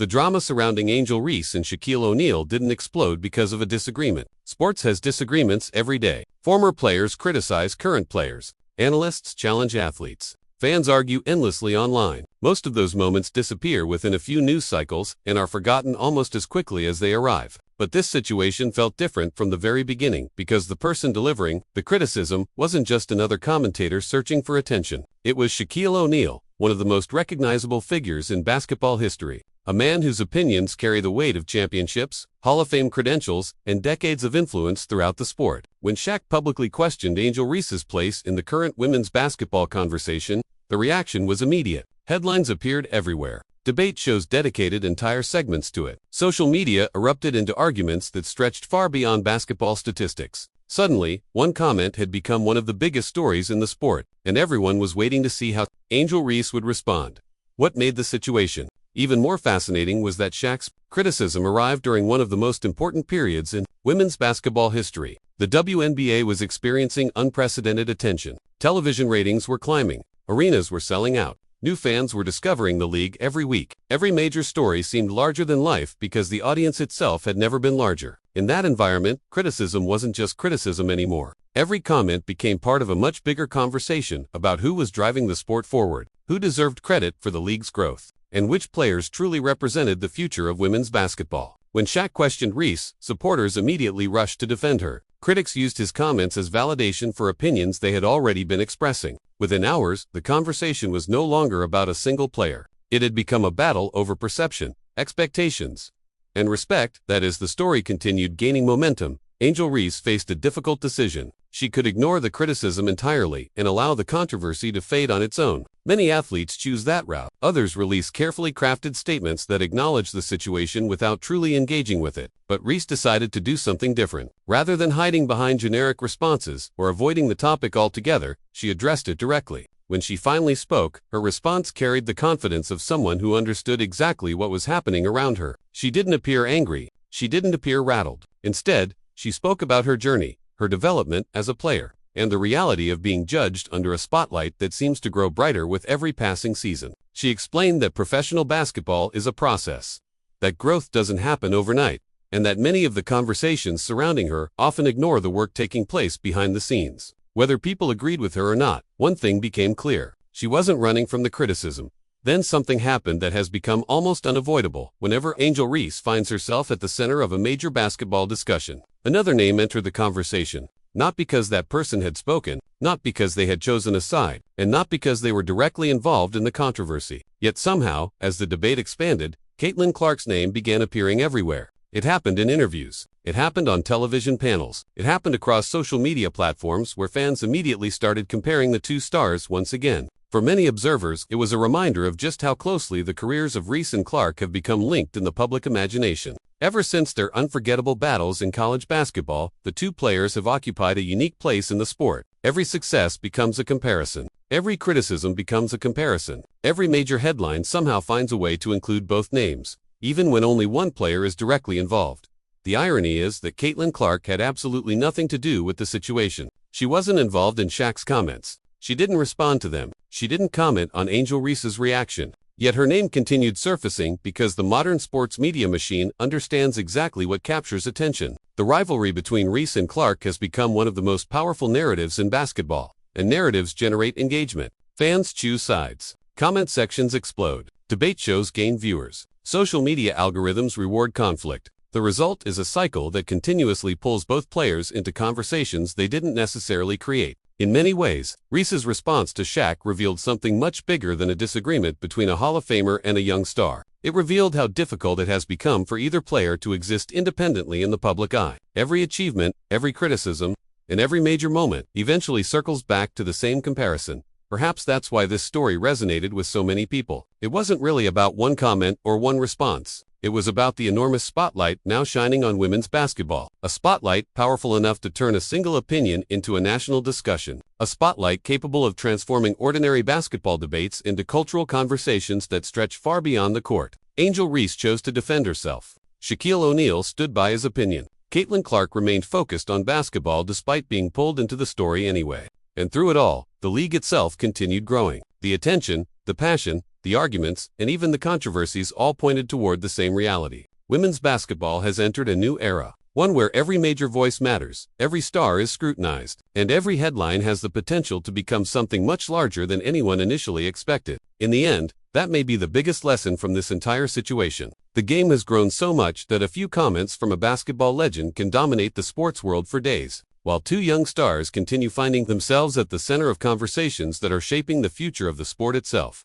The drama surrounding Angel Reese and Shaquille O'Neal didn't explode because of a disagreement. Sports has disagreements every day. Former players criticize current players. Analysts challenge athletes. Fans argue endlessly online. Most of those moments disappear within a few news cycles and are forgotten almost as quickly as they arrive. But this situation felt different from the very beginning because the person delivering the criticism wasn't just another commentator searching for attention. It was Shaquille O'Neal, one of the most recognizable figures in basketball history. A man whose opinions carry the weight of championships, Hall of Fame credentials, and decades of influence throughout the sport. When Shaq publicly questioned Angel Reese's place in the current women's basketball conversation, the reaction was immediate. Headlines appeared everywhere. Debate shows dedicated entire segments to it. Social media erupted into arguments that stretched far beyond basketball statistics. Suddenly, one comment had become one of the biggest stories in the sport, and everyone was waiting to see how Angel Reese would respond. What made the situation even more fascinating was that Shaq's criticism arrived during one of the most important periods in women's basketball history. The WNBA was experiencing unprecedented attention. Television ratings were climbing. Arenas were selling out. New fans were discovering the league every week. Every major story seemed larger than life because the audience itself had never been larger. In that environment, criticism wasn't just criticism anymore. Every comment became part of a much bigger conversation about who was driving the sport forward, who deserved credit for the league's growth, and which players truly represented the future of women's basketball. When Shaq questioned Reese, supporters immediately rushed to defend her. Critics used his comments as validation for opinions they had already been expressing. Within hours, the conversation was no longer about a single player. It had become a battle over perception, expectations, and respect. That as the story continued gaining momentum, Angel Reese faced a difficult decision. She could ignore the criticism entirely and allow the controversy to fade on its own. Many athletes choose that route. Others release carefully crafted statements that acknowledge the situation without truly engaging with it. But Reese decided to do something different. Rather than hiding behind generic responses or avoiding the topic altogether, she addressed it directly. When she finally spoke, her response carried the confidence of someone who understood exactly what was happening around her. She didn't appear angry. She didn't appear rattled. Instead, she spoke about her journey, her development as a player, and the reality of being judged under a spotlight that seems to grow brighter with every passing season. She explained that professional basketball is a process, that growth doesn't happen overnight, and that many of the conversations surrounding her often ignore the work taking place behind the scenes. Whether people agreed with her or not, one thing became clear. She wasn't running from the criticism. Then something happened that has become almost unavoidable whenever Angel Reese finds herself at the center of a major basketball discussion. Another name entered the conversation, not because that person had spoken, not because they had chosen a side, and not because they were directly involved in the controversy. Yet somehow, as the debate expanded, Caitlin Clark's name began appearing everywhere. It happened in interviews. It happened on television panels. It happened across social media platforms where fans immediately started comparing the two stars once again. For many observers, it was a reminder of just how closely the careers of Reese and Clark have become linked in the public imagination. Ever since their unforgettable battles in college basketball, the two players have occupied a unique place in the sport. Every success becomes a comparison. Every criticism becomes a comparison. Every major headline somehow finds a way to include both names, even when only one player is directly involved. The irony is that Caitlin Clark had absolutely nothing to do with the situation. She wasn't involved in Shaq's comments. She didn't respond to them. She didn't comment on Angel Reese's reaction. Yet her name continued surfacing because the modern sports media machine understands exactly what captures attention. The rivalry between Reese and Clark has become one of the most powerful narratives in basketball, and narratives generate engagement. Fans choose sides. Comment sections explode. Debate shows gain viewers. Social media algorithms reward conflict. The result is a cycle that continuously pulls both players into conversations they didn't necessarily create. In many ways, Reese's response to Shaq revealed something much bigger than a disagreement between a Hall of Famer and a young star. It revealed how difficult it has become for either player to exist independently in the public eye. Every achievement, every criticism, and every major moment eventually circles back to the same comparison. Perhaps that's why this story resonated with so many people. It wasn't really about one comment or one response. It was about the enormous spotlight now shining on women's basketball. A spotlight powerful enough to turn a single opinion into a national discussion. A spotlight capable of transforming ordinary basketball debates into cultural conversations that stretch far beyond the court. Angel Reese chose to defend herself. Shaquille O'Neal stood by his opinion. Caitlin Clark remained focused on basketball despite being pulled into the story anyway. And through it all, the league itself continued growing. The attention, the passion, the arguments, and even the controversies all pointed toward the same reality. Women's basketball has entered a new era, one where every major voice matters, every star is scrutinized, and every headline has the potential to become something much larger than anyone initially expected. In the end, that may be the biggest lesson from this entire situation. The game has grown so much that a few comments from a basketball legend can dominate the sports world for days, while two young stars continue finding themselves at the center of conversations that are shaping the future of the sport itself.